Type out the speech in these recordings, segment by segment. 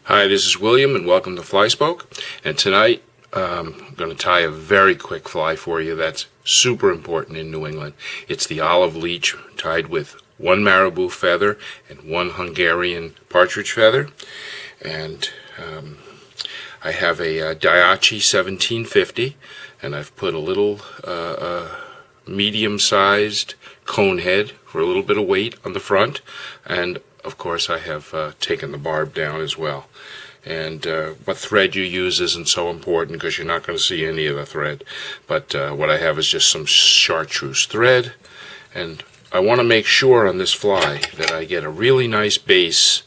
Hi, this is William and welcome to Fly Spoke. And tonight I'm going to tie a very quick fly for you that's super important in New England. It's the olive leech tied with one marabou feather and one Hungarian partridge feather. And I have a Daiichi 1750, and I've put a little medium-sized cone head for a little bit of weight on the front, and of course I have taken the barb down as well. And what thread you use isn't so important because you're not going to see any of the thread, but what I have is just some chartreuse thread, and I want to make sure on this fly that I get a really nice base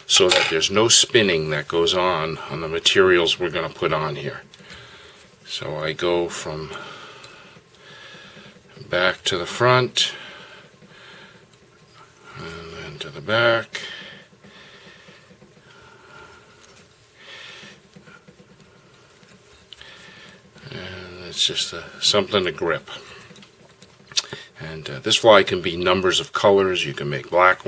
so that there's no spinning that goes on the materials we're going to put on here. So I go from back to the front and then to the back. And it's just something to grip. And this fly can be numbers of colors. You can make black,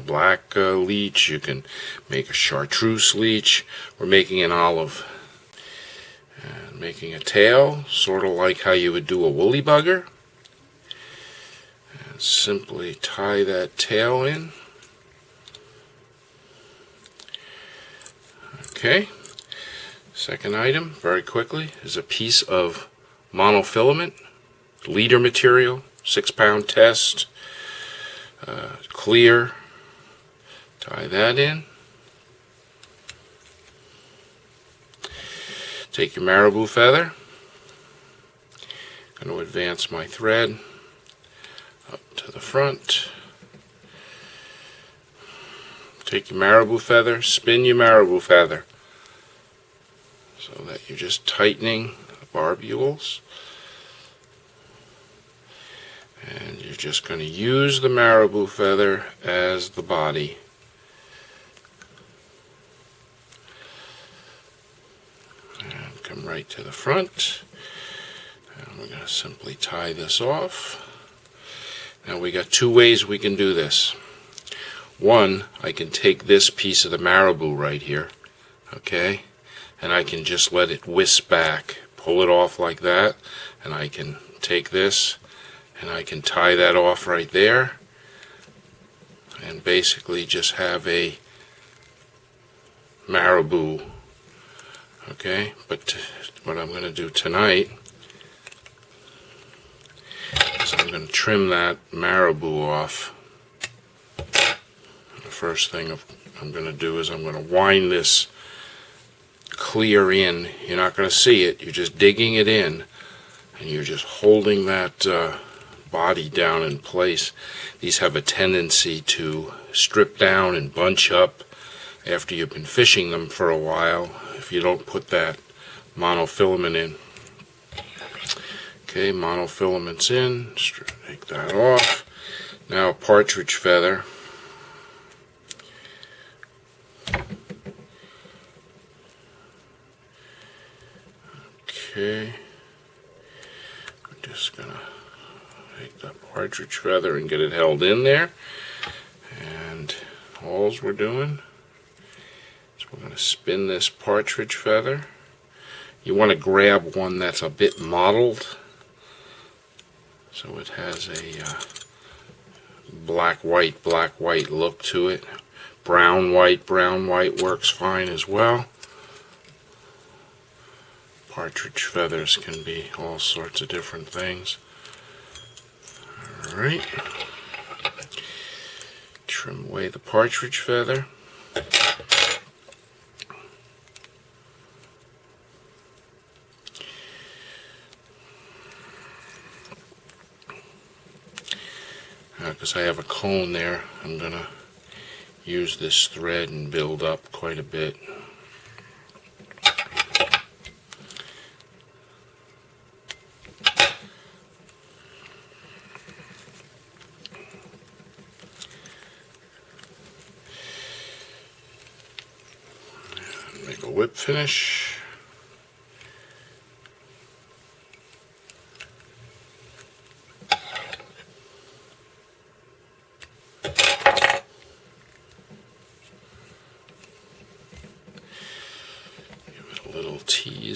black leech. You can make a chartreuse leech. We're making an olive. And making a tail, sort of like how you would do a woolly bugger. And simply tie that tail in. Okay. Second item, very quickly, is a piece of monofilament, leader material. 6-pound test, clear. Tie that in. Take your marabou feather. I'm going to advance my thread up to the front. Take your marabou feather, spin your marabou feather so that you're just tightening the barbules. And you're just going to use the marabou feather as the body. And come right to the front. And we're going to simply tie this off. Now we got two ways we can do this. One, I can take this piece of the marabou right here, okay, and I can just let it whisk back, pull it off like that, and I can take this and I can tie that off right there and basically just have a marabou. Okay, but what I'm going to do tonight is I'm going to trim that marabou off. The first thing I'm going to do is I'm going to wind this clear in. You're not going to see it, you're just digging it in and you're just holding that body down in place. These have a tendency to strip down and bunch up after you've been fishing them for a while if you don't put that monofilament in. Okay, monofilament's in. Take that off. Now partridge feather. Okay, we're just gonna take the partridge feather and get it held in there, and all we're doing is we're going to spin this partridge feather. You want to grab one that's a bit mottled so it has a black white look to it. Brown white works fine as well. Partridge feathers can be all sorts of different things. Alright, trim away the partridge feather. Now, because I have a cone there, I'm going to use this thread and build up quite a bit. Make a whip finish.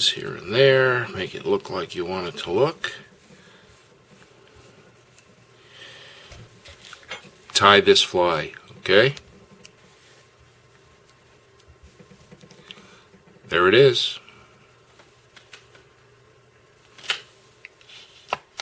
ease here and there, make it look like you want it to look. Tie this fly, okay? There it is.